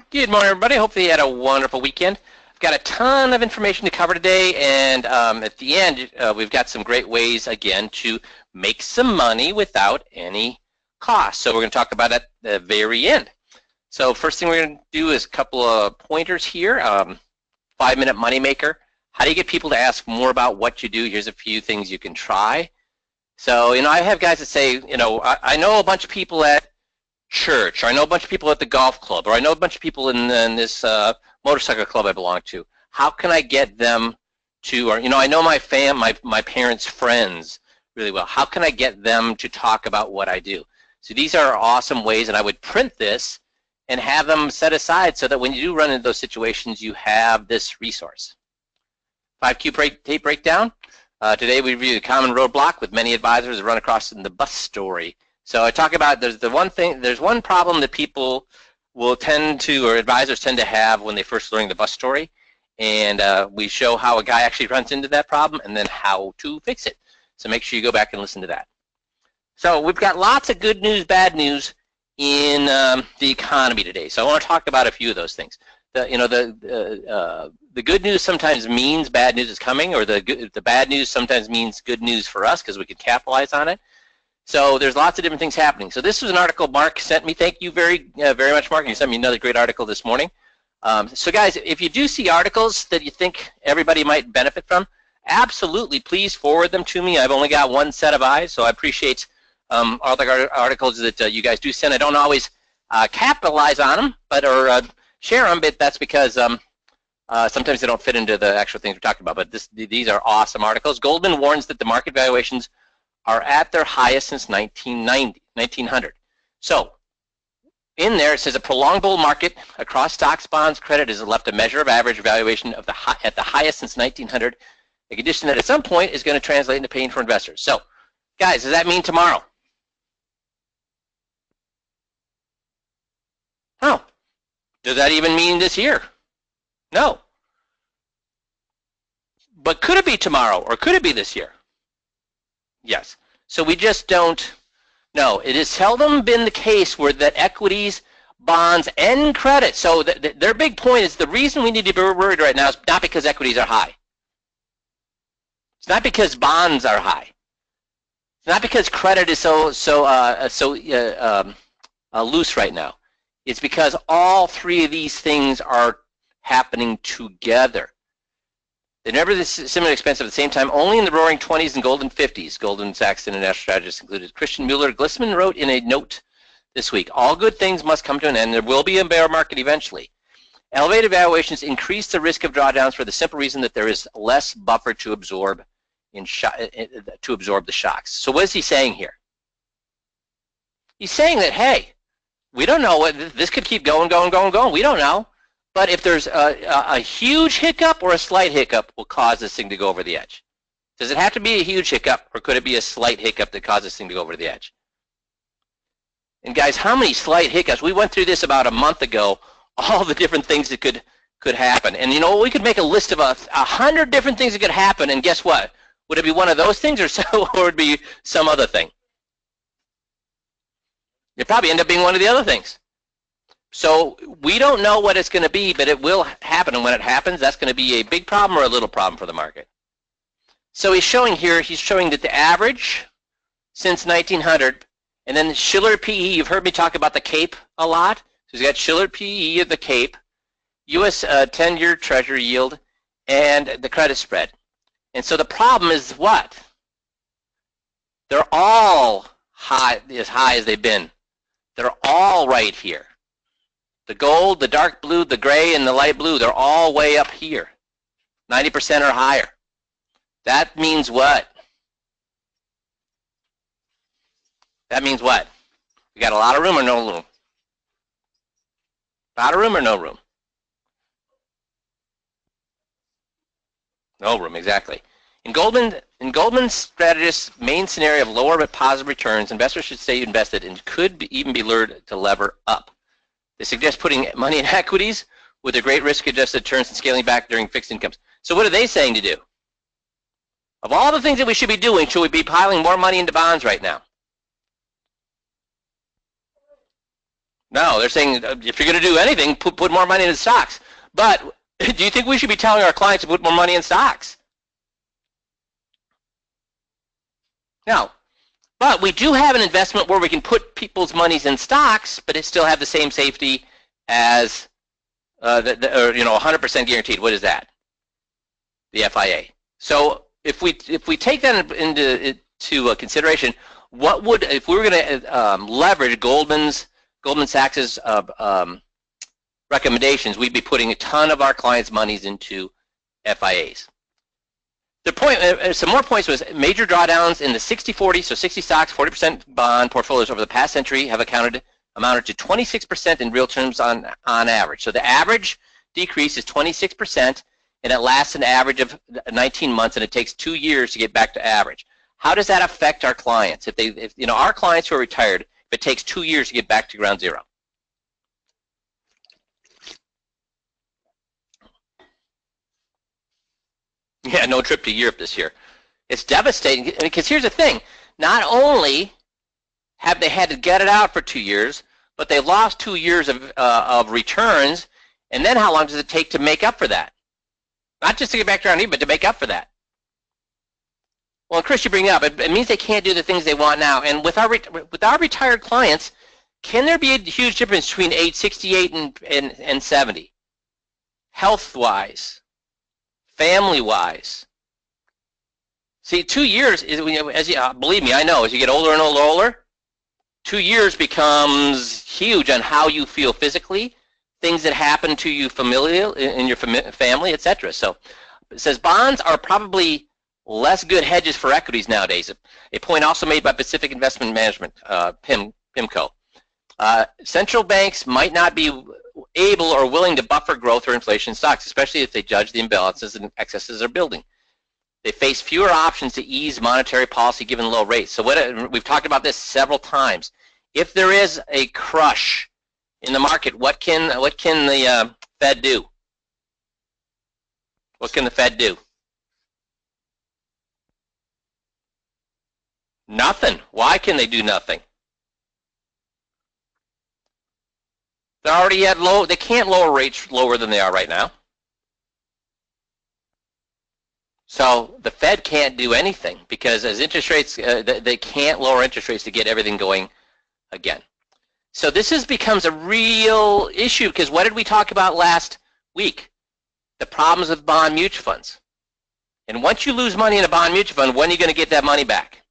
Good morning, everybody. Hopefully you had a wonderful weekend. I've got a ton of information to cover today, and at the end, we've got some great ways, again, to make some money without any cost. So we're going to talk about it at the very end. So first thing we're going to do is a couple of pointers here. 5-minute moneymaker. How do you get people to ask more about what you do? Here's a few things you can try. So, I have guys that say, I know a bunch of people at church, or I know a bunch of people at the golf club, or I know a bunch of people in this motorcycle club I belong to. How can I get them to, or I know my parents' friends really well. How can I get them to talk about what I do? So these are awesome ways, and I would print this and have them set aside so that when you do run into those situations, you have this resource. 5Q tape breakdown. Today we review the common roadblock with many advisors that run across in the bus story. So I talk about there's one problem that people will tend to, or advisors tend to have when they first learn the bus story, and we show how a guy actually runs into that problem and then how to fix it. So make sure you go back and listen to that. So we've got lots of good news, bad news in the economy today. So I want to talk about a few of those things. The good news sometimes means bad news is coming, or the bad news sometimes means good news for us because we could capitalize on it. So there's lots of different things happening. So this was an article Mark sent me. Thank you very much, Mark. You sent me another great article this morning. So guys, if you do see articles that you think everybody might benefit from, absolutely, please forward them to me. I've only got one set of eyes, so I appreciate all the articles that you guys do send. I don't always capitalize on them, or share them, but that's because sometimes they don't fit into the actual things we're talking about. But these are awesome articles. Goldman warns that the market valuations are at their highest since 1900. So in there it says a prolonged bull market across stocks, bonds, credit has left a measure of average valuation at the highest since 1900, a condition that at some point is going to translate into pain for investors. So guys, does that mean tomorrow? No. Does that even mean this year? No. But could it be tomorrow, or could it be this year? Yes. So we just don't know. It has seldom been the case where that equities, bonds, and credit, so their big point is the reason we need to be worried right now is not because equities are high. It's not because bonds are high. It's not because credit is so loose right now. It's because all three of these things are happening together. They're never similarly expensive at the same time, only in the roaring 20s and golden 50s. Goldman Sachs International Strategists included Christian Mueller-Glissman wrote in a note this week, all good things must come to an end. There will be a bear market eventually. Elevated valuations increase the risk of drawdowns for the simple reason that there is less buffer to absorb the shocks. So what is he saying here? He's saying that, hey, we don't know what this could keep going. We don't know. But if there's a huge hiccup or a slight hiccup will cause this thing to go over the edge. Does it have to be a huge hiccup, or could it be a slight hiccup that causes this thing to go over the edge? And guys, how many slight hiccups? We went through this about a month ago, all the different things that could happen. And we could make a list of 100 different things that could happen, and guess what? Would it be one of those things, or would it be some other thing? It'd probably end up being one of the other things. So we don't know what it's going to be, but it will happen. And when it happens, that's going to be a big problem or a little problem for the market. So he's showing that the average since 1900, and then Shiller PE, you've heard me talk about the CAPE a lot. So he's got Shiller PE of the CAPE, U.S. 10-year Treasury yield, and the credit spread. And so the problem is what? They're all as high as they've been. They're all right here. The gold, the dark blue, the gray, and the light blue, they're all way up here. 90% or higher. That means what? That means what? We got a lot of room or no room? A lot of room or no room? No room, exactly. In Goldman's strategist's main scenario of lower but positive returns, investors should stay invested and could even be lured to lever up. They suggest putting money in equities with a great risk-adjusted returns and scaling back during fixed incomes. So what are they saying to do? Of all the things that we should be doing, should we be piling more money into bonds right now? No, they're saying if you're going to do anything, put more money into stocks. But do you think we should be telling our clients to put more money in stocks? No. But we do have an investment where we can put people's monies in stocks, but it still have the same safety as or 100% guaranteed. What is that? The FIA. So if we take that into consideration, what would, if we were going to leverage Goldman Sachs's recommendations, we'd be putting a ton of our clients' monies into FIAs. The point, some more points was major drawdowns in the 60-40, so 60 stocks, 40% bond portfolios over the past century have amounted to 26% in real terms on average. So the average decrease is 26%, and it lasts an average of 19 months, and it takes 2 years to get back to average. How does that affect our clients? If our clients who are retired, if it takes 2 years to get back to ground zero? Yeah, no trip to Europe this year. It's devastating because here's the thing. Not only have they had to get it out for 2 years, but they lost 2 years of returns, and then how long does it take to make up for that? Not just to get back to ground zero, but to make up for that. Well, Chris, you bring up, it means they can't do the things they want now. And with our retired clients, can there be a huge difference between age 68 and 70? Health-wise, family-wise. See, 2 years is, believe me, I know, as you get older and older, 2 years becomes huge on how you feel physically, things that happen to you familial in your family, etc. So it says bonds are probably less good hedges for equities nowadays. A point also made by Pacific Investment Management, PIMCO. Central banks might not be able or willing to buffer growth or inflation in stocks, especially if they judge the imbalances and excesses are building. They face fewer options to ease monetary policy given low rates. So we've talked about this several times. If there is a crush in the market, what can the Fed do? What can the Fed do? Nothing. Why can they do nothing? They're already at low. They can't lower rates lower than they are right now. So the Fed can't do anything because as interest rates, they can't lower interest rates to get everything going again. So this becomes a real issue because what did we talk about last week? The problems with bond mutual funds. And once you lose money in a bond mutual fund, when are you going to get that money back?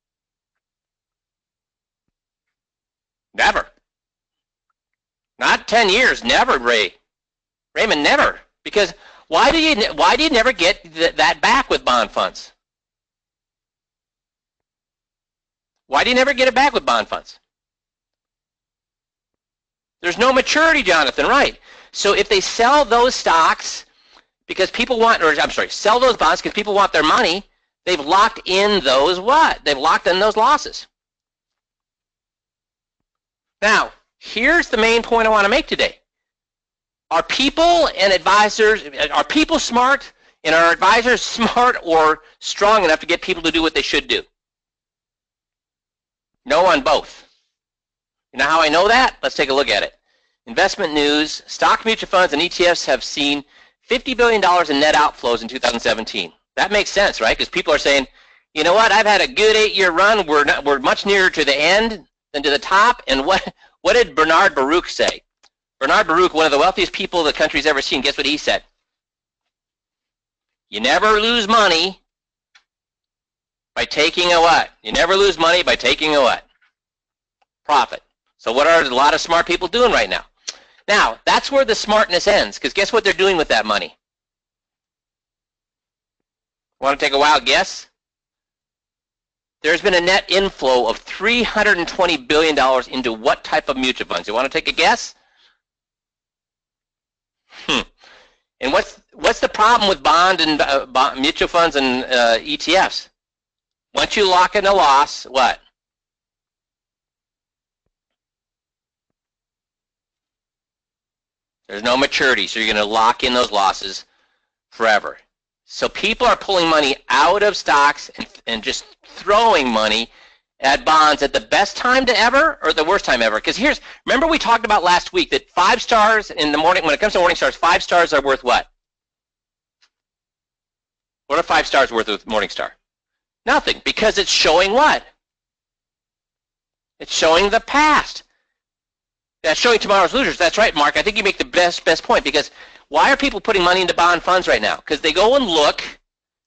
Never. Not 10 years. Never, Raymond, never. Because why do you never get that back with bond funds? Why do you never get it back with bond funds? There's no maturity, Jonathan, right? So if they sell those stocks because people want, or I'm sorry, sell those bonds because people want their money, they've locked in those what? They've locked in those losses. Now, here's the main point I want to make today. Are people and advisors, are people smart and are advisors smart or strong enough to get people to do what they should do? No on both. You know how I know that? Let's take a look at it. Investment news, stock mutual funds and ETFs have seen $50 billion in net outflows in 2017. That makes sense, right? Because people are saying, you know what, I've had a good 8-year run. We're much nearer to the end than to the top. And what did Bernard Baruch say? Bernard Baruch, one of the wealthiest people the country's ever seen, guess what he said? You never lose money by taking a what? You never lose money by taking a what? Profit. So what are a lot of smart people doing right now? Now, that's where the smartness ends, because guess what they're doing with that money? Want to take a wild guess? There's been a net inflow of $320 billion into what type of mutual funds? You want to take a guess? And what's the problem with bond and mutual funds and ETFs? Once you lock in a loss, what? There's no maturity, so you're going to lock in those losses forever. So people are pulling money out of stocks and just throwing money at bonds at the best time to ever or the worst time ever? Because remember we talked about last week that 5 stars in the morning, when it comes to Morningstars, 5 stars are worth what? What are 5 stars worth with Morningstar? Nothing, because it's showing what? It's showing the past. That's showing tomorrow's losers. That's right, Mark. I think you make the best point, because why are people putting money into bond funds right now? Because they go and look,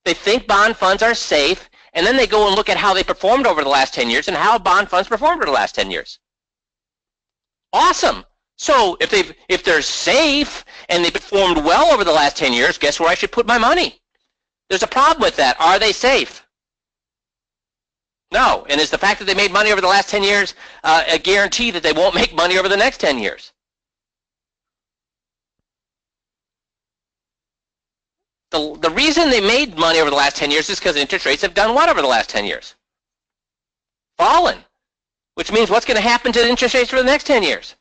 they think bond funds are safe, and then they go and look at how they performed over the last 10 years and how bond funds performed over the last 10 years. Awesome. So if they're safe and they performed well over the last 10 years, guess where I should put my money? There's a problem with that. Are they safe? No. And is the fact that they made money over the last 10 years a guarantee that they won't make money over the next 10 years? The reason they made money over the last 10 years is because interest rates have done what over the last 10 years? Fallen. Which means what's going to happen to the interest rates for the next 10 years?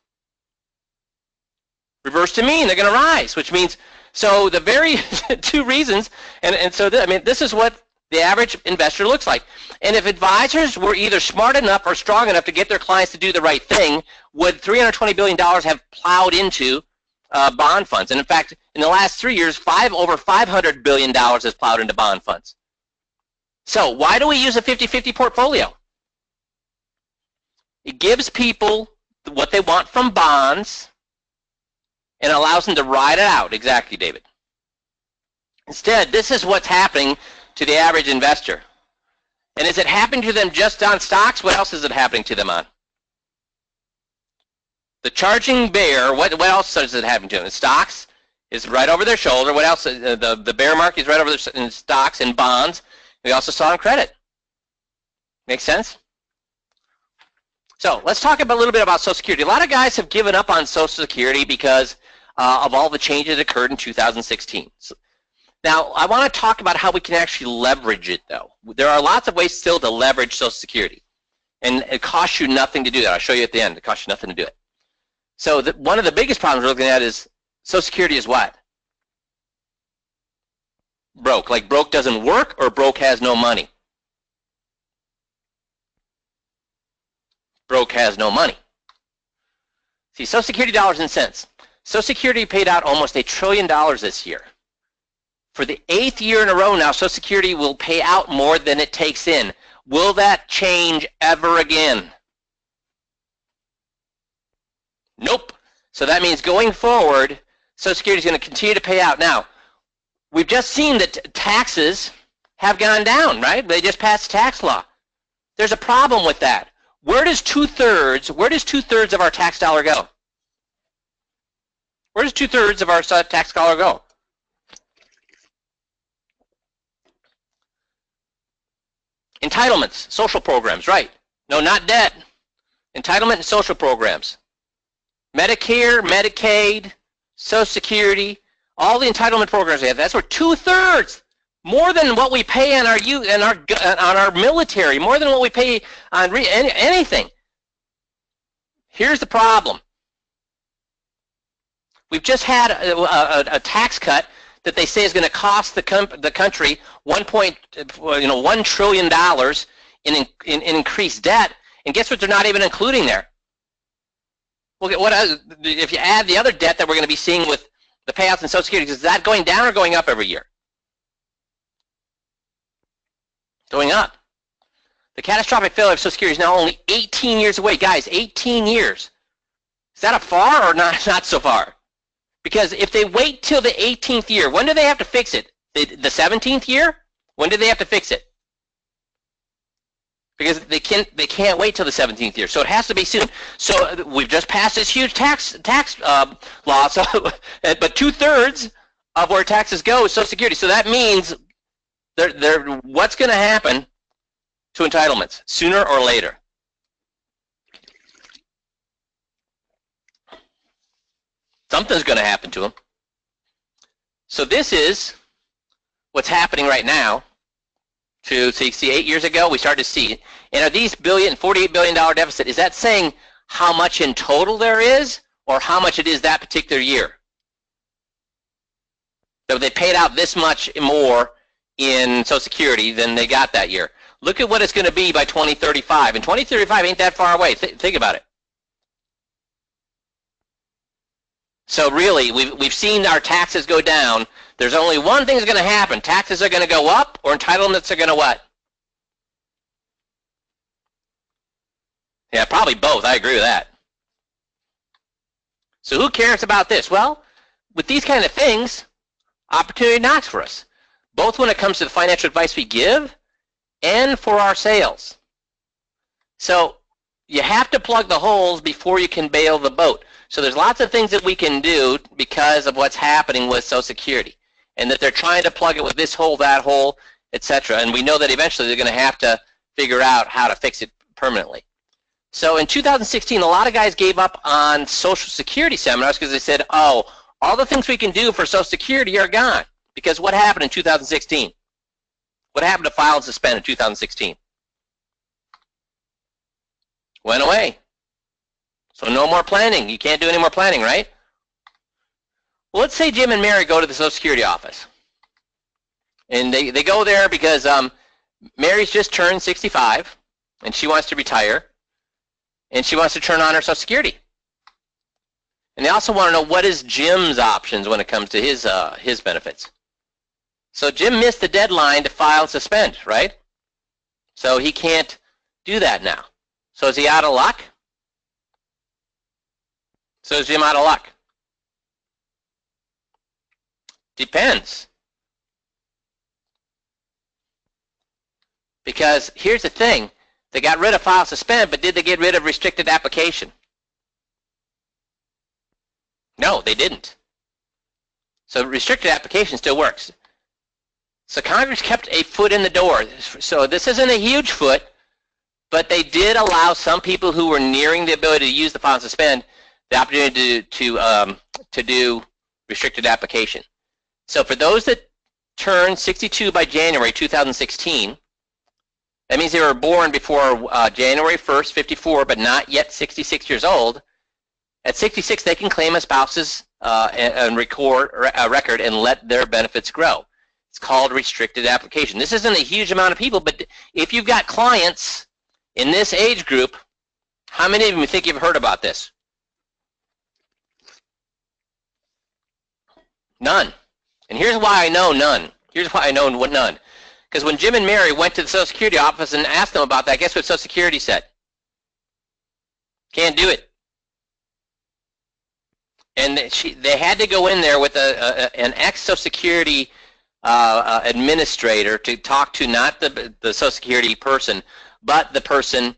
Reverse to mean. They're going to rise, which means, so the very two reasons, and so I mean, this is what the average investor looks like. And if advisors were either smart enough or strong enough to get their clients to do the right thing, would $320 billion have plowed into bond funds? And in fact, in the last 3 years, over $500 billion has plowed into bond funds. So why do we use a 50-50 portfolio? It gives people what they want from bonds and allows them to ride it out. Exactly, David. Instead, this is what's happening to the average investor. And is it happening to them just on stocks? What else is it happening to them on? The charging bear, what else is it happening to them? The stocks is right over their shoulder. What else? The bear market is right over their in stocks and bonds. We also saw in credit. Make sense? So let's talk a little bit about Social Security. A lot of guys have given up on Social Security because of all the changes that occurred in 2016. So, now, I want to talk about how we can actually leverage it, though. There are lots of ways still to leverage Social Security, and it costs you nothing to do that. I'll show you at the end. It costs you nothing to do it. So one of the biggest problems we're looking at is Social Security is what? Broke. Like broke doesn't work, or broke has no money. Broke has no money. See, Social Security dollars and cents. Social Security paid out almost $1 trillion this year. For the 8th year in a row now, Social Security will pay out more than it takes in. Will that change ever again? Nope. So that means going forward, Social Security is going to continue to pay out. Now, we've just seen that taxes have gone down, right? They just passed tax law. There's a problem with that. Where does two-thirds of our tax dollar go? Where does 2/3 of our tax dollar go? Entitlements, social programs, right? No, not debt. Entitlement and social programs. Medicare, Medicaid, Social Security, all the entitlement programs we have. That's where 2/3, more than what we pay on our youth and on our military, more than what we pay on anything. Here's the problem. We've just had a tax cut that they say is going to cost the country $1 trillion in increased debt, and guess what? They're not even including there. Well, if you add the other debt that we're going to be seeing with the payouts in Social Security, is that going down or going up every year? Going up. The catastrophic failure of Social Security is now only 18 years away, guys. 18 years. Is that a far or not so far? Because if they wait till the 18th year, when do they have to fix it? The 17th year? When do they have to fix it? Because they can't wait till the 17th year. So it has to be soon. So we've just passed this huge tax law. So, but 2/3 of where taxes go is Social Security. So that means what's going to happen to entitlements sooner or later? Something's going to happen to them. So this is what's happening right now. So you see 8 years ago, we started to see it. And are these $48 billion deficit, is that saying how much in total there is or how much it is that particular year? So they paid out this much more in Social Security than they got that year. Look at what it's going to be by 2035. And 2035 ain't that far away. Think about it. So really, we've seen our taxes go down. There's only one thing that's going to happen. Taxes are going to go up, or entitlements are going to what? Yeah, probably both. I agree with that. So who cares about this? Well, with these kind of things, opportunity knocks for us, both when it comes to the financial advice we give and for our sales. So you have to plug the holes before you can bail the boat. So there's lots of things that we can do because of what's happening with Social Security, and that they're trying to plug it with this hole, that hole, etc. And we know that eventually they're going to have to figure out how to fix it permanently. So in 2016, a lot of guys gave up on Social Security seminars because they said, oh, all the things we can do for Social Security are gone. Because what happened in 2016? What happened to file and suspend in 2016? Went away. So no more planning. You can't do any more planning, right? Well, let's say Jim and Mary go to the Social Security office. And they go there because Mary's just turned 65, and she wants to retire, and she wants to turn on her Social Security. And they also want to know what is Jim's options when it comes to his benefits. So Jim missed the deadline to file and suspend, right? So he can't do that now. So is he out of luck? So is Jim out of luck? Depends. Because here's the thing. They got rid of file suspend, but did they get rid of restricted application? No, they didn't. So restricted application still works. So Congress kept a foot in the door. So this isn't a huge foot, but they did allow some people who were nearing the ability to use the file and suspend the opportunity to do restricted application. So for those that turned 62 by January 2016, that means they were born before January 1st, 54, but not yet 66 years old. At 66, they can claim a spouse's and record a record and let their benefits grow. It's called restricted application. This isn't a huge amount of people, but if you've got clients in this age group, how many of you think you've heard about this? None. And here's why I know none. Here's why I know none. Because when Jim and Mary went to the Social Security office and asked them about that, guess what Social Security said? Can't do it. And they had to go in there with an ex-Social Security administrator to talk to not the Social Security person, but the person,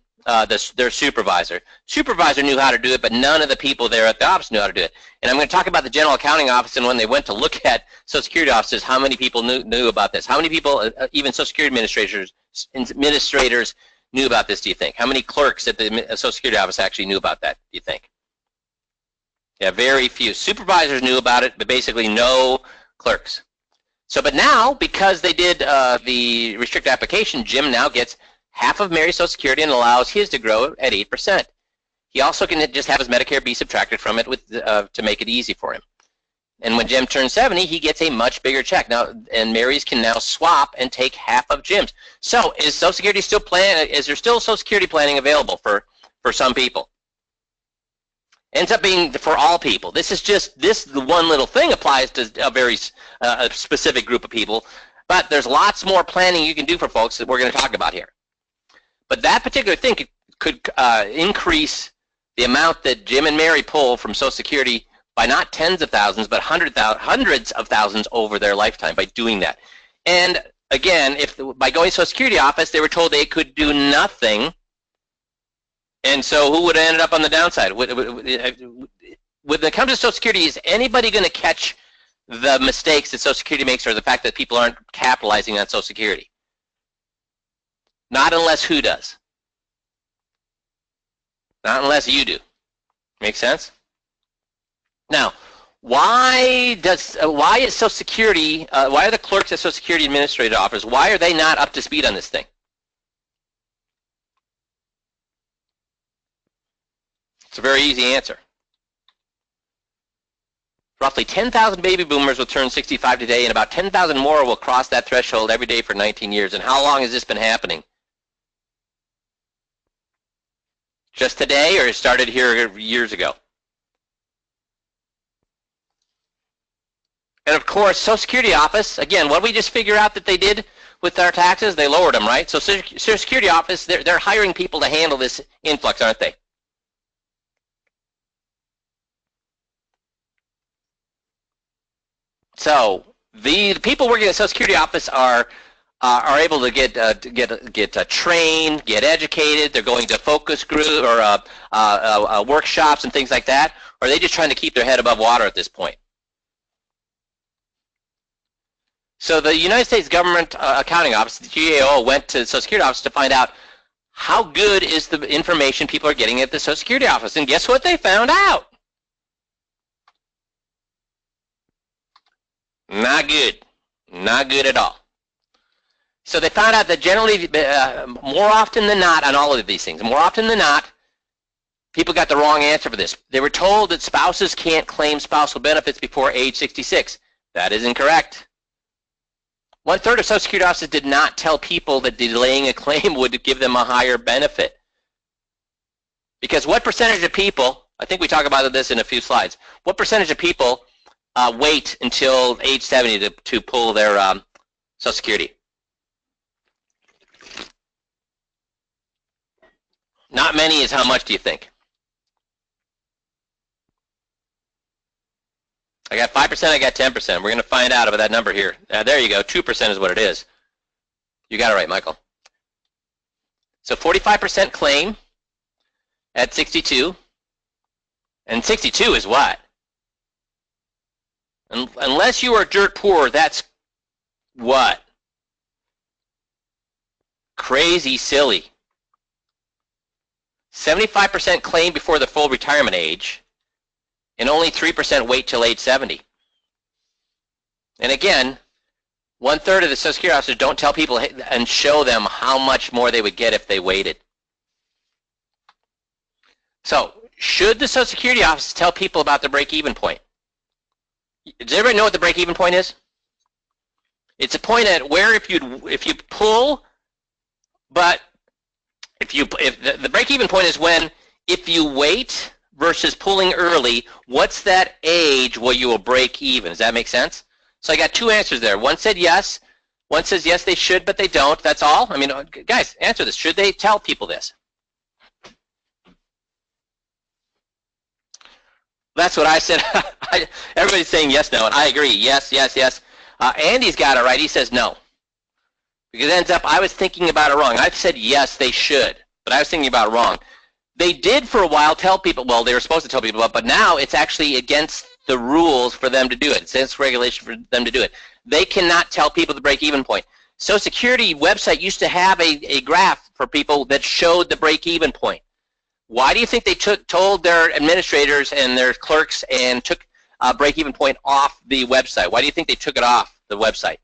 their supervisor. Supervisor knew how to do it, but none of the people there at the office knew how to do it. And I'm going to talk about the General Accounting Office, and when they went to look at Social Security offices, how many people knew about this? How many people, even Social Security administrators knew about this, do you think? How many clerks at the Social Security office actually knew about that, do you think? Yeah, very few. Supervisors knew about it, but basically no clerks. So, but now, because they did the restricted application, Jim now gets half of Mary's Social Security and allows his to grow at 8%. He also can just have his Medicare be subtracted from it with, to make it easy for him. And when Jim turns 70, he gets a much bigger check. Now, and Mary's can now swap and take half of Jim's. So is Social Security still is there still Social Security planning available for some people? Ends up being for all people. This is just, the one little thing applies to a very specific group of people, but there's lots more planning you can do for folks that we're going to talk about here. But that particular thing could increase the amount that Jim and Mary pull from Social Security by not tens of thousands, but hundreds of thousands over their lifetime by doing that. And again, if by going to Social Security office, they were told they could do nothing, and so who would have ended up on the downside? When it comes to Social Security, is anybody going to catch the mistakes that Social Security makes, or the fact that people aren't capitalizing on Social Security? Not unless who does? Not unless you do. Make sense? Now, why is Social Security, why are the clerks at Social Security Administrative Office, why are they not up to speed on this thing? It's a very easy answer. Roughly 10,000 baby boomers will turn 65 today, and about 10,000 more will cross that threshold every day for 19 years. And how long has this been happening? Just today, or it started here years ago? And of course, Social Security Office, again, what did we just figure out that they did with our taxes? They lowered them, right? So Social Security Office, they're hiring people to handle this influx, aren't they? So the people working at the Social Security Office are able to get trained, get educated. They're going to focus group or workshops and things like that. Or are they just trying to keep their head above water at this point? So the United States Government Accounting Office, the GAO, went to the Social Security Office to find out how good is the information people are getting at the Social Security Office. And guess what they found out? Not good. Not good at all. So they found out that generally, more often than not, on all of these things, more often than not, people got the wrong answer for this. They were told that spouses can't claim spousal benefits before age 66. That is incorrect. 1/3 of Social Security offices did not tell people that delaying a claim would give them a higher benefit. Because what percentage of people, I think we talk about this in a few slides, what percentage of people wait until age 70 to pull their Social Security? Not many is how much do you think? I got 5%, I got 10%. We're going to find out about that number here. There you go, 2% is what it is. You got it right, Michael. So 45% claim at 62. And 62 is what? Unless you are dirt poor, that's what? Crazy silly. 75% claim before the full retirement age, and only 3% wait till age 70. And again, 1/3 of the Social Security officers don't tell people and show them how much more they would get if they waited. So, should the Social Security office tell people about the break-even point? Does everybody know what the break-even point is? It's a point at where if you pull, but if the break-even point is when if you wait versus pulling early, what's that age where you will break even? Does that make sense? So I got two answers there. One said yes. One says yes, they should, but they don't. That's all. I mean, guys, answer this. Should they tell people this? That's what I said. Everybody's saying yes now, and I agree. Yes, yes, yes. Andy's got it right. He says no. Because it ends up, I was thinking about it wrong. I've said yes, they should, but I was thinking about it wrong. They did for a while tell people, well, they were supposed to tell people, but now it's actually against the rules for them to do it. It's against regulation for them to do it. They cannot tell people the break-even point. Social Security website used to have a graph for people that showed the break-even point. Why do you think they told their administrators and their clerks and took a break-even point off the website? Why do you think they took it off the website?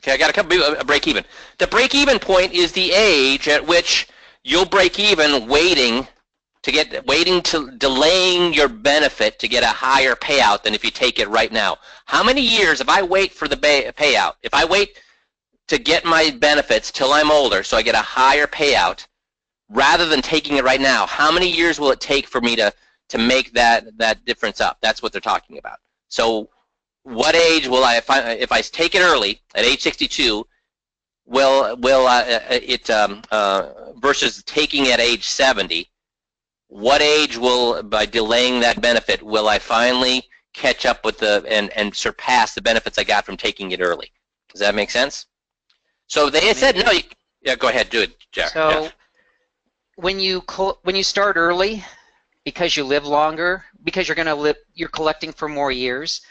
Okay, I got a couple of break-even. The break-even point is the age at which you'll break even waiting to delaying your benefit to get a higher payout than if you take it right now. How many years, if I wait for the payout, if I wait to get my benefits till I'm older so I get a higher payout rather than taking it right now, how many years will it take for me to make that difference up? That's what they're talking about. So what age will I, if I take it early at age 62, will versus taking it at age 70, what age will, by delaying that benefit, will I finally catch up with and surpass the benefits I got from taking it early? Does that make sense? So they said no. Yeah, go ahead, do it, Jeff. So when you start early, because you live longer, because you're collecting for more years,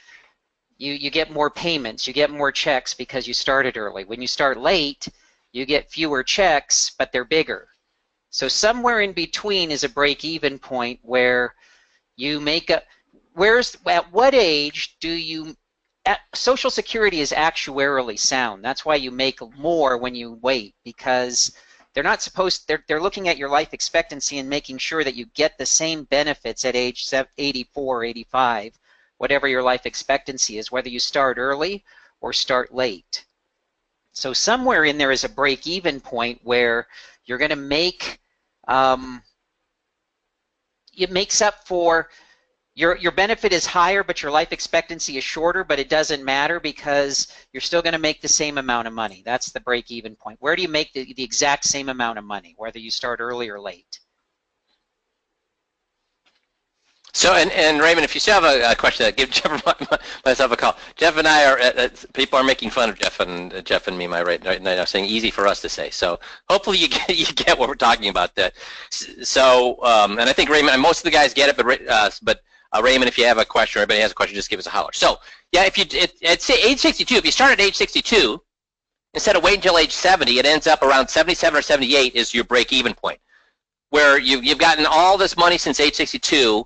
you get more payments, you get more checks because you started early. When you start late, you get fewer checks, but they're bigger. So somewhere in between is a break-even point where you make a. At what age do you? Social Security is actuarially sound. That's why you make more when you wait, because they're not supposed. They're looking at your life expectancy and making sure that you get the same benefits at age 84, 85. Whatever your life expectancy is, whether you start early or start late. So somewhere in there is a break-even point where you're going to make, it makes up for, your benefit is higher, but your life expectancy is shorter, but it doesn't matter because you're still going to make the same amount of money. That's the break-even point. Where do you make the exact same amount of money, whether you start early or late? So, and Raymond, if you still have a question, give Jeff and myself a call. Jeff and I are, people are making fun of Jeff and me right now, saying easy for us to say. So hopefully you get what we're talking about. That. So, and I think Raymond, and most of the guys get it, but Raymond, if you have a question or anybody has a question, just give us a holler. So, yeah, if you at age 62, if you start at age 62, instead of waiting until age 70, it ends up around 77 or 78 is your break-even point, where you've gotten all this money since age 62.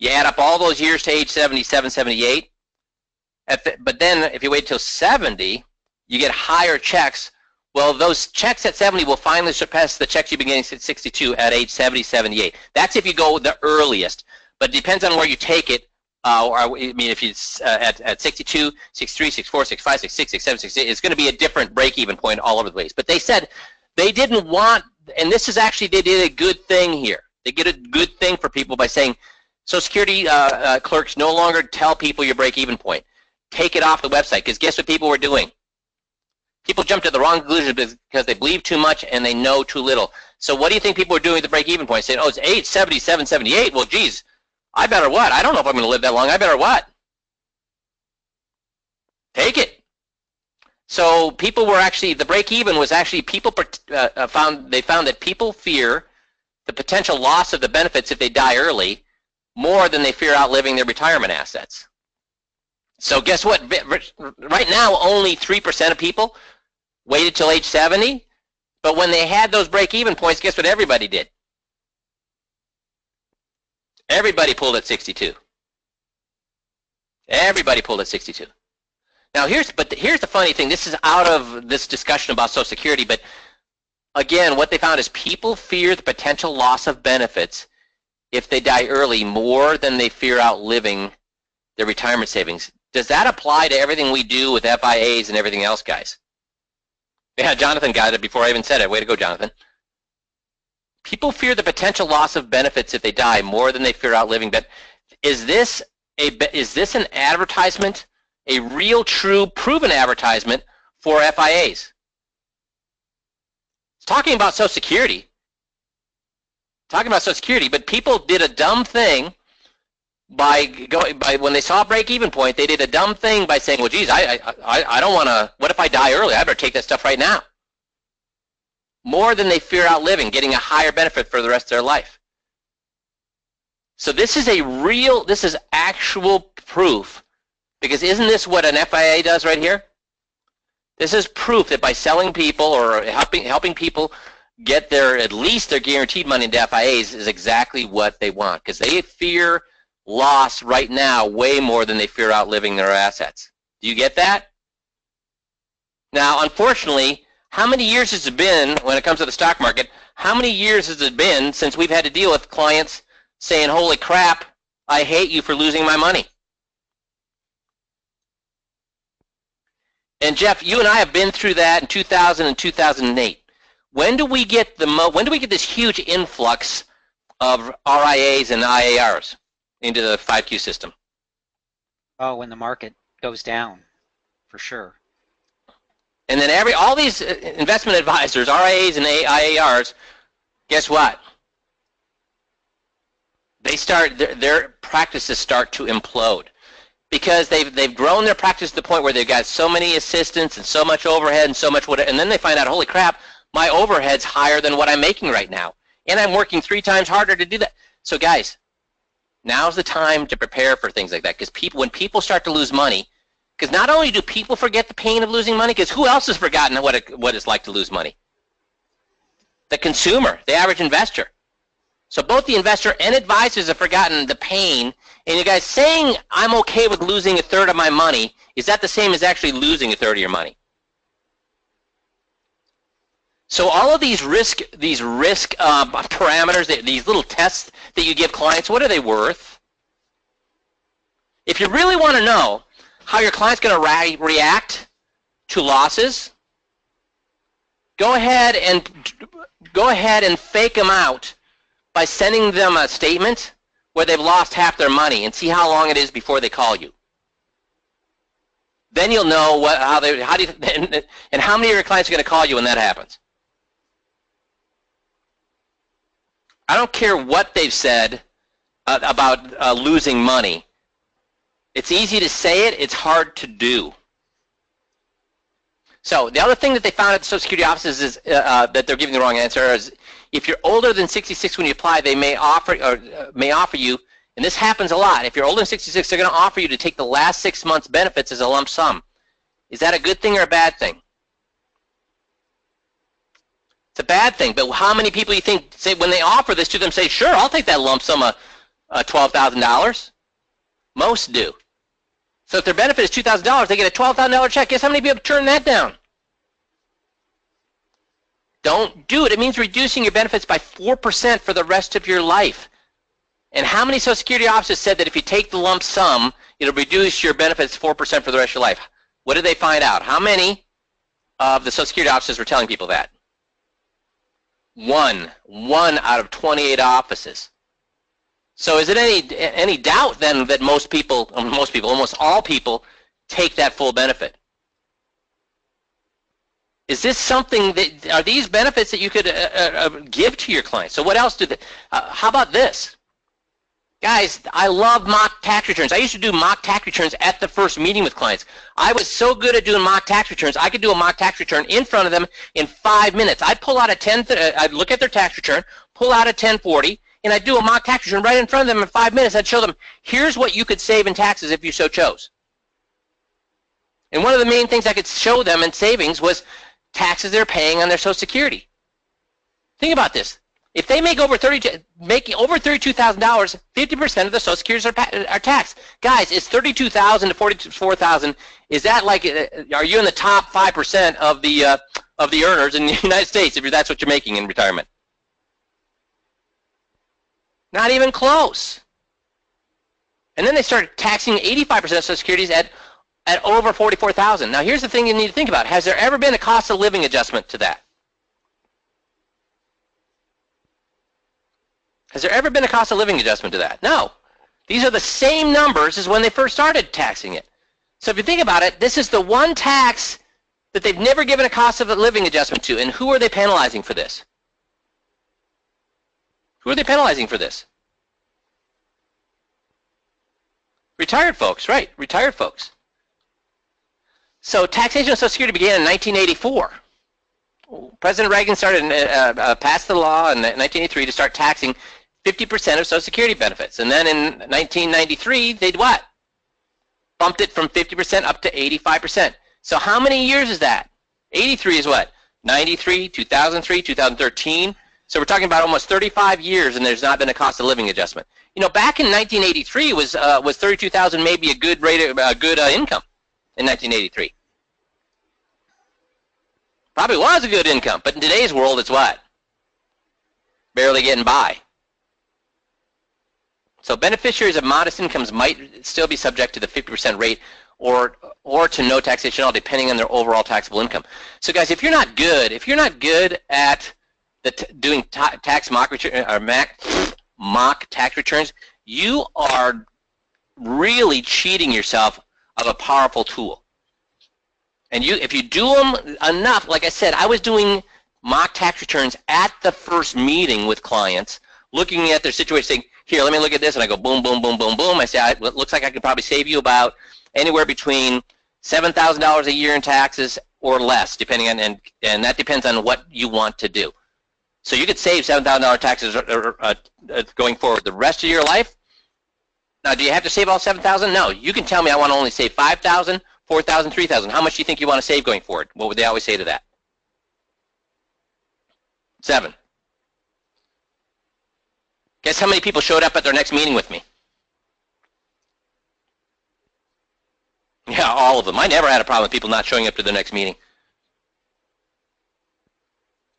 You add up all those years to age 77, 78, but then if you wait till 70, you get higher checks. Well, those checks at 70 will finally surpass the checks you've been getting at 62 at age 70, 78. That's if you go the earliest, but it depends on where you take it. I mean, if it's at 62, 63, 64, 65, 66, 67, 68, it's going to be a different break-even point all over the place. But they said they didn't want, and this is actually, they did a good thing here. They did a good thing for people by saying, Social Security clerks no longer tell people your break-even point. Take it off the website, because guess what people were doing? People jumped to the wrong conclusion because they believe too much and they know too little. So what do you think people are doing at the break-even point? Saying, oh, it's age 77, 78. Well, geez, I better what? I don't know if I'm going to live that long. I better what? Take it. So people were actually, the break-even was actually people found that people fear the potential loss of the benefits if they die early more than they fear outliving their retirement assets. So guess what? Right now, only 3% of people waited till age 70, but when they had those break-even points, guess what everybody did? Everybody pulled at 62. Everybody pulled at 62. Now here's the funny thing. This is out of this discussion about Social Security, but again, what they found is people fear the potential loss of benefits if they die early more than they fear outliving their retirement savings. Does that apply to everything we do with FIAs and everything else, guys? Yeah, Jonathan got it before I even said it. Way to go, Jonathan. People fear the potential loss of benefits if they die more than they fear outliving. But is this an advertisement, a real, true, proven advertisement for FIAs? It's talking about Social Security. But people did a dumb thing by when they saw a break-even point. They did a dumb thing by saying, "Well, geez, I don't want to. What if I die early? I better take that stuff right now." More than they fear outliving, getting a higher benefit for the rest of their life. So this is actual proof, because isn't this what an FIA does right here? This is proof that by selling people or helping people get at least their guaranteed money into FIAs is exactly what they want, because they fear loss right now way more than they fear outliving their assets. Do you get that? Now, unfortunately, how many years has it been when it comes to the stock market? How many years has it been since we've had to deal with clients saying, "Holy crap, I hate you for losing my money"? And Jeff, you and I have been through that in 2000 and 2008. When do we get this huge influx of RIAs and IARs into the 5Q system? Oh, when the market goes down, for sure. And then all these investment advisors, RIAs and IARs, guess what? They their practices start to implode, because they've grown their practice to the point where they've got so many assistants and so much overhead and so much whatever, and then they find out, holy crap, my overhead's higher than what I'm making right now, and I'm working 3 times harder to do that. So guys, now's the time to prepare for things like that, because when people start to lose money, because not only do people forget the pain of losing money, because who else has forgotten what it's like to lose money? The consumer, the average investor. So both the investor and advisors have forgotten the pain. And you guys saying I'm okay with losing a third of my money, is that the same as actually losing a third of your money? So all of these risk parameters, these little tests that you give clients, what are they worth? If you really want to know how your client's going to react to losses, go ahead and fake them out by sending them a statement where they've lost half their money and see how long it is before they call you. Then you'll know and how many of your clients are going to call you when that happens. I don't care what they've said about losing money. It's easy to say it, it's hard to do. So the other thing that they found at the Social Security offices is that they're giving the wrong answer is if you're older than 66 when you apply, they may offer you, and this happens a lot. If you're older than 66, they're going to offer you to take the last 6 months' benefits as a lump sum. Is that a good thing or a bad thing? It's a bad thing, but how many people you think say when they offer this to them say, sure, I'll take that lump sum of $12,000? Most do. So if their benefit is $2,000, they get a $12,000 check. Guess how many people turn that down? Don't do it. It means reducing your benefits by 4% for the rest of your life. And how many Social Security offices said that if you take the lump sum, it'll reduce your benefits 4% for the rest of your life? What did they find out? How many of the Social Security offices were telling people that? One out of 28 offices. So is it any doubt then that almost all people take that full benefit? Is this something that, are these benefits that you could give to your clients? So what else do they, how about this? Guys, I love mock tax returns. I used to do mock tax returns at the first meeting with clients. I was so good at doing mock tax returns, I could do a mock tax return in front of them in 5 minutes. I'd pull out I'd look at their tax return, pull out a 1040, and I'd do a mock tax return right in front of them in 5 minutes. I'd show them, here's what you could save in taxes if you so chose. And one of the main things I could show them in savings was taxes they're paying on their Social Security. Think about this. If they make over $32,000, 50% of the Social Securities are taxed. Guys, it's $32,000 to $44,000. Is that like? Are you in the top 5% of the earners in the United States if that's what you're making in retirement? Not even close. And then they started taxing 85% of Social Securities at over $44,000. Now, here's the thing you need to think about. Has there ever been a cost of living adjustment to that? Has there ever been a cost of living adjustment to that? No. These are the same numbers as when they first started taxing it. So if you think about it, this is the one tax that they've never given a cost of a living adjustment to. And who are they penalizing for this? Who are they penalizing for this? Retired folks, right, retired folks. So taxation of Social Security began in 1984. President Reagan passed the law in 1983 to start taxing 50% of Social Security benefits. And then in 1993, they'd what? Bumped it from 50% up to 85%. So how many years is that? 83 is what? 93, 2003, 2013. So we're talking about almost 35 years, and there's not been a cost of living adjustment. You know, back in 1983 was $32,000 maybe a good rate of good income in 1983. Probably was a good income, but in today's world, it's what? Barely getting by. So beneficiaries of modest incomes might still be subject to the 50% rate or to no taxation at all, depending on their overall taxable income. So guys, if you're not good at doing tax mock tax returns, you are really cheating yourself of a powerful tool. And if you do them enough, like I said, I was doing mock tax returns at the first meeting with clients, looking at their situation, saying, here, let me look at this, and I go boom, boom, boom, boom, boom. I say, it looks like I could probably save you about anywhere between $7,000 a year in taxes or less, depending on, and that depends on what you want to do. So you could save $7,000 taxes going forward the rest of your life. Now, do you have to save all $7,000? No. You can tell me I want to only save $5,000, $4,000, $3,000. How much do you think you want to save going forward? What would they always say to that? 7. Guess how many people showed up at their next meeting with me? Yeah, all of them. I never had a problem with people not showing up to their next meeting.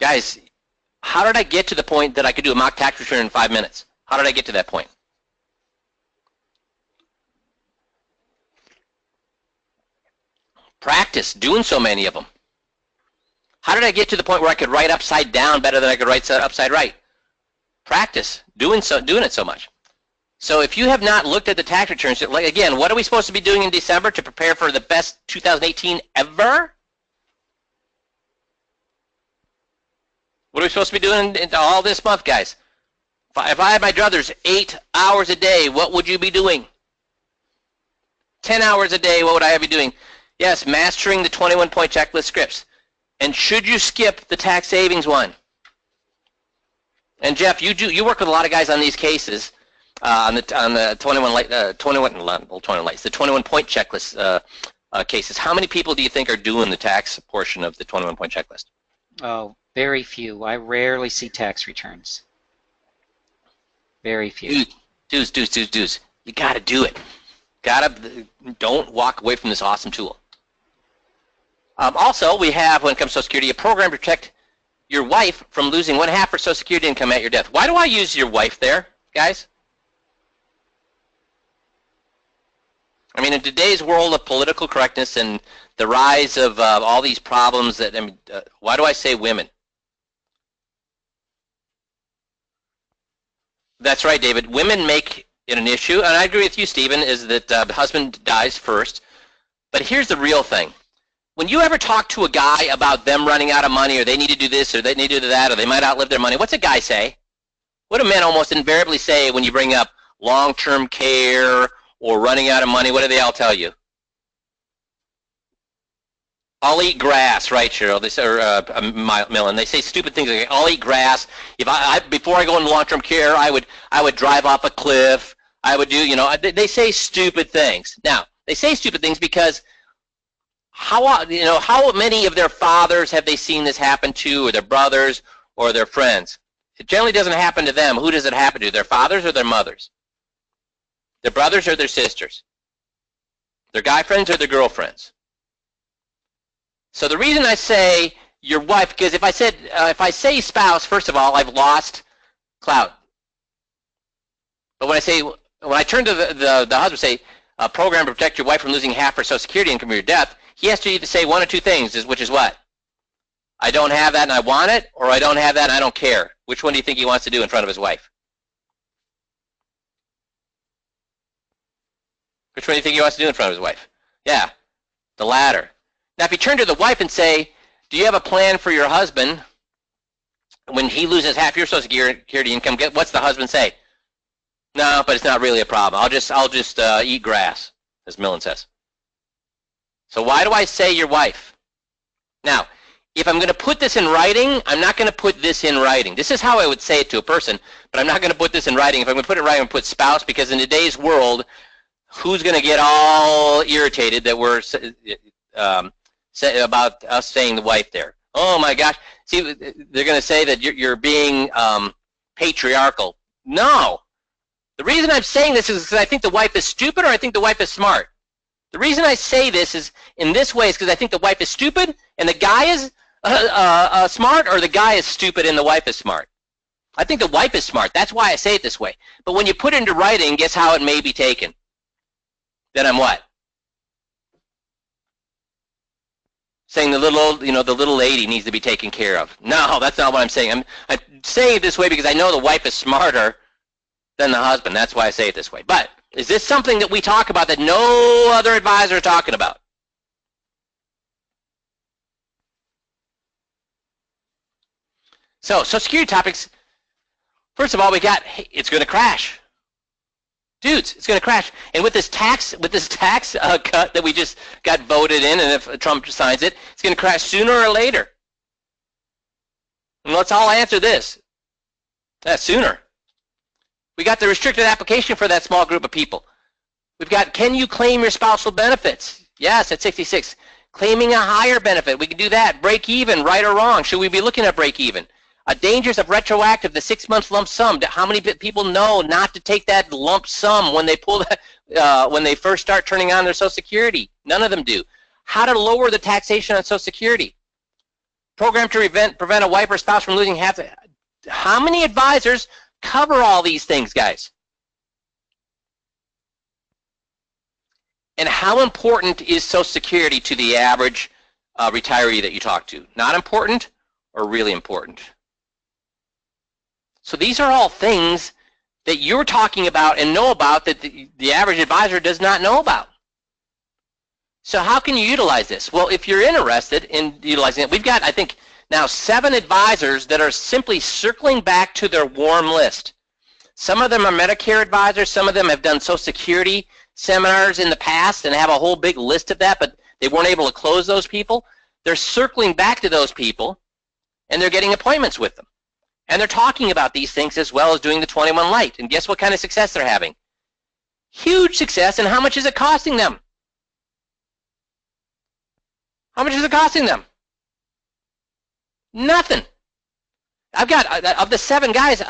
Guys, how did I get to the point that I could do a mock tax return in 5 minutes? How did I get to that point? Practice doing so many of them. How did I get to the point where I could write upside down better than I could write upside right? Practice doing it so much. So if you have not looked at the tax returns, like again, what are we supposed to be doing in December to prepare for the best 2018 ever? What are we supposed to be doing in all this month, guys? If I had my druthers 8 hours a day, what would you be doing? 10 hours a day, what would I be doing? Yes, mastering the 21-point checklist scripts. And should you skip the tax savings one? And Jeff, you work with a lot of guys on these cases, on the 21-point checklist cases. How many people do you think are doing the tax portion of the 21-point checklist? Oh, very few. I rarely see tax returns. Very few. Dudes. You got to do it. Don't walk away from this awesome tool. Also, we have, when it comes to Social Security, a program to protect your wife from losing 1/2 her Social Security income at your death. Why do I use your wife there, guys? I mean, in today's world of political correctness and the rise of all these problems, why do I say women? That's right, David. Women make it an issue, and I agree with you, Stephen, is that the husband dies first. But here's the real thing. When you ever talk to a guy about them running out of money, or they need to do this, or they need to do that, or they might outlive their money, what's a guy say? What do men almost invariably say when you bring up long-term care or running out of money? What do they all tell you? I'll eat grass, right, Cheryl? They say, or Millen. They say stupid things like, "I'll eat grass. If before I go into long-term care, I would drive off a cliff. I would do, They say stupid things. Now, they say stupid things because how many of their fathers have they seen this happen to, or their brothers, or their friends? It generally doesn't happen to them. Who does it happen to? Their fathers or their mothers? Their brothers or their sisters? Their guy friends or their girlfriends? So the reason I say your wife, because if I say spouse, first of all, I've lost clout. But when I turn to the husband, say a program to protect your wife from losing 1/2 her Social Security income or your death, he has to either say one or two things, which is what? I don't have that and I want it, or I don't have that and I don't care. Which one do you think he wants to do in front of his wife? Which one do you think he wants to do in front of his wife? Yeah, the latter. Now, if you turn to the wife and say, do you have a plan for your husband when he loses 1/2 your Social Security income? What's the husband say? No, but it's not really a problem. I'll just eat grass, as Millen says. So why do I say your wife? Now, if I'm going to put this in writing, I'm not going to put this in writing. This is how I would say it to a person, but I'm not going to put this in writing. If I'm going to put it in writing, I'm going to put spouse, because in today's world, who's going to get all irritated that we're about us saying the wife there? Oh my gosh! See, they're going to say that you're being patriarchal. No. The reason I'm saying this is because I think the wife is stupid, or I think the wife is smart. The reason I say this is in this way is because I think the wife is stupid and the guy is smart, or the guy is stupid and the wife is smart. I think the wife is smart. That's why I say it this way. But when you put it into writing, guess how it may be taken? Then I'm what? Saying the little lady needs to be taken care of. No, that's not what I'm saying. I'm saying it this way because I know the wife is smarter than the husband. That's why I say it this way. But is this something that we talk about that no other advisor is talking about? So, Social Security topics. First of all, it's going to crash. Dudes, it's going to crash. And with this tax cut that we just got voted in, and if Trump signs it, it's going to crash sooner or later. And let's all answer this. Sooner. We got the restricted application for that small group of people. We've got, can you claim your spousal benefits? Yes, at 66. Claiming a higher benefit, we can do that. Break even, right or wrong. Should we be looking at break even? Dangers of retroactive, the 6 months lump sum. How many people know not to take that lump sum when they pull that, when they first start turning on their Social Security? None of them do. How to lower the taxation on Social Security. Program to prevent a wife or spouse from losing half. How many advisors cover all these things, guys? And how important is Social Security to the average retiree that you talk to. Not important or really important. So these are all things that you're talking about and know about that the average advisor does not know about. So how can you utilize this? Well, if you're interested in utilizing it, we've got, I think, now 7 advisors that are simply circling back to their warm list. Some of them are Medicare advisors. Some of them have done Social Security seminars in the past and have a whole big list of that, but they weren't able to close those people. They're circling back to those people, and they're getting appointments with them. And they're talking about these things as well as doing the 21 Lite. And guess what kind of success they're having? Huge success. And how much is it costing them? How much is it costing them? Nothing. I've got, of the 7 guys,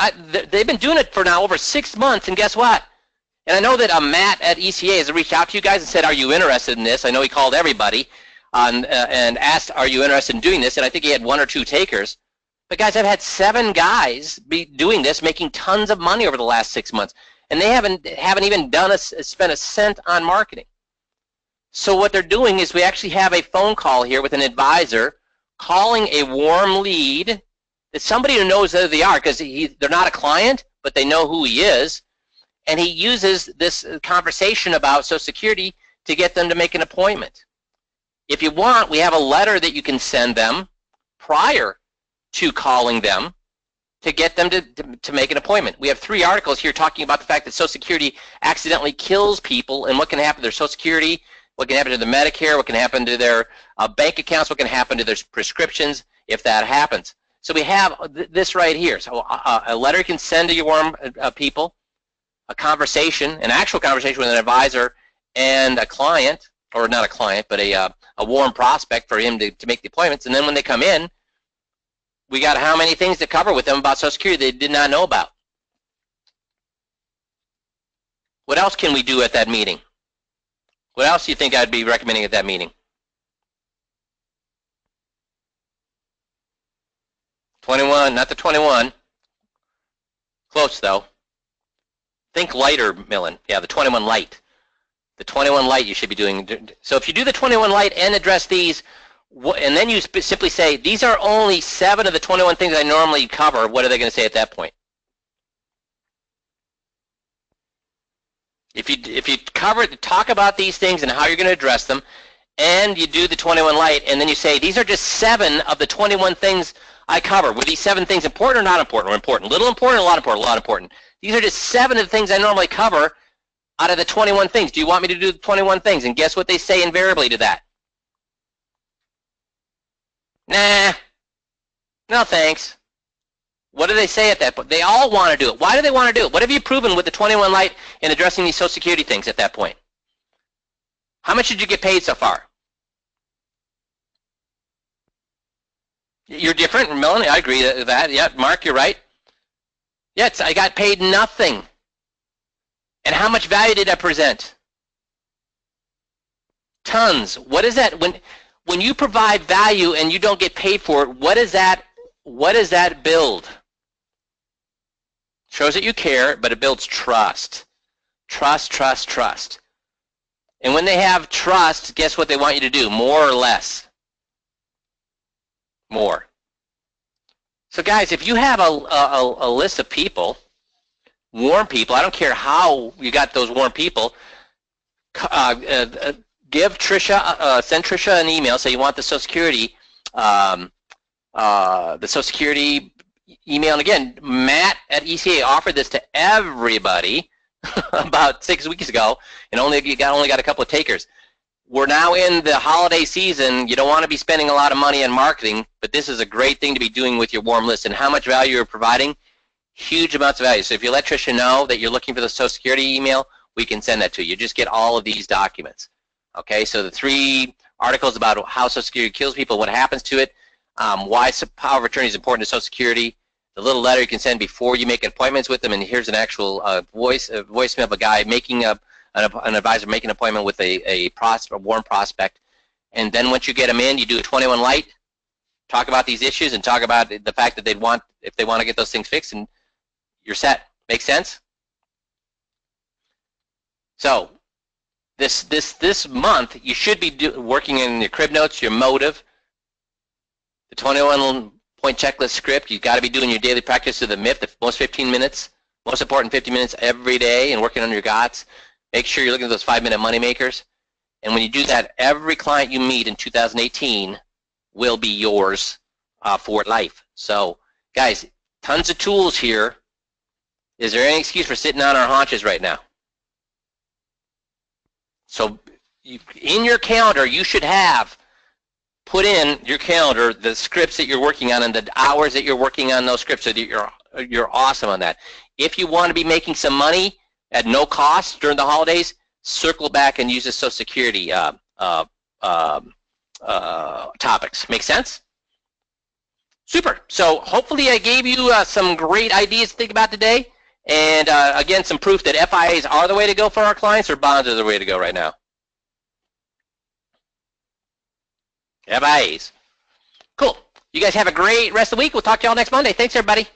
they've been doing it for now over 6 months, and guess what? And I know that Matt at ECA has reached out to you guys and said, are you interested in this? I know he called everybody and asked, are you interested in doing this? And I think he had 1 or 2 takers. But guys, I've had 7 guys be doing this, making tons of money over the last 6 months, and they haven't even spent a cent on marketing. So what they're doing is we actually have a phone call here with an advisor calling a warm lead. It's somebody who knows who they are, because they're not a client, but they know who he is, and he uses this conversation about Social Security to get them to make an appointment. If you want, we have a letter that you can send them prior to calling them to get them to make an appointment. We have 3 articles here talking about the fact that Social Security accidentally kills people and what can happen to their Social Security, what can happen to their Medicare, what can happen to their bank accounts, what can happen to their prescriptions if that happens. So we have this right here. So a letter you can send to your warm people, a conversation, an actual conversation with an advisor and a client, or not a client, but a warm prospect for him to make the appointments. And then when they come in, we got how many things to cover with them about Social Security they did not know about. What else can we do at that meeting? What else do you think I'd be recommending at that meeting? 21, not the 21. Close though. Think lighter, Millen. Yeah, the 21 Lite. The 21 Lite you should be doing. So if you do the 21 Lite and address these, and then you simply say, these are only 7 of the 21 things I normally cover, what are they going to say at that point? If you talk about these things and how you're going to address them, and you do the 21 Lite, and then you say, these are just 7 of the 21 things I cover. Were these 7 things important or not important? Or important? Little important, a lot important, a lot important. These are just 7 of the things I normally cover out of the 21 things. Do you want me to do the 21 things? And guess what they say invariably to that? Nah, no thanks. What do they say at that point? They all want to do it. Why do they want to do it? What have you proven with the 21 Lite in addressing these Social Security things at that point? How much did you get paid so far? You're different, Melanie. I agree with that. Yeah, Mark, you're right. Yes, I got paid nothing. And how much value did I present? Tons. What is that? When you provide value and you don't get paid for it, what does that build? Shows that you care, but it builds trust. Trust, trust, trust. And when they have trust, guess what they want you to do? More or less? More. So guys, if you have a list of people, warm people, I don't care how you got those warm people, give Trisha, send Trisha an email, say you want the Social Security email. And again, Matt at ECA offered this to everybody about 6 weeks ago, and only got a couple of takers. We're now in the holiday season. You don't want to be spending a lot of money on marketing, but this is a great thing to be doing with your warm list. And how much value you're providing? Huge amounts of value. So if you let Trisha know that you're looking for the Social Security email, we can send that to you. You just get all of these documents. Okay, so the 3 articles about how Social Security kills people, what happens to it, why power of attorney is important to Social Security, the little letter you can send before you make appointments with them, and here's an actual voicemail of a guy making an advisor making an appointment with a warm prospect. And then once you get them in, you do a 21 Lite, talk about these issues, and talk about the fact that if they want to get those things fixed, and you're set. Make sense? So this month, you should be working in your crib notes, your motive, the 21-point checklist script. You've got to be doing your daily practice of the MIP, the most 15 minutes, most important 15 minutes every day, and working on your GOTS. Make sure you're looking at those 5-minute money makers. And when you do that, every client you meet in 2018 will be yours for life. So, guys, tons of tools here. Is there any excuse for sitting on our haunches right now? So, in your calendar, you should have put in your calendar the scripts that you're working on and the hours that you're working on those scripts so that you're awesome on that. If you want to be making some money at no cost during the holidays, circle back and use the Social Security topics. Make sense? Super. So hopefully I gave you some great ideas to think about today. And again, some proof that FIAs are the way to go for our clients, or bonds are the way to go right now. FIAs. Cool. You guys have a great rest of the week. We'll talk to y'all next Monday. Thanks, everybody.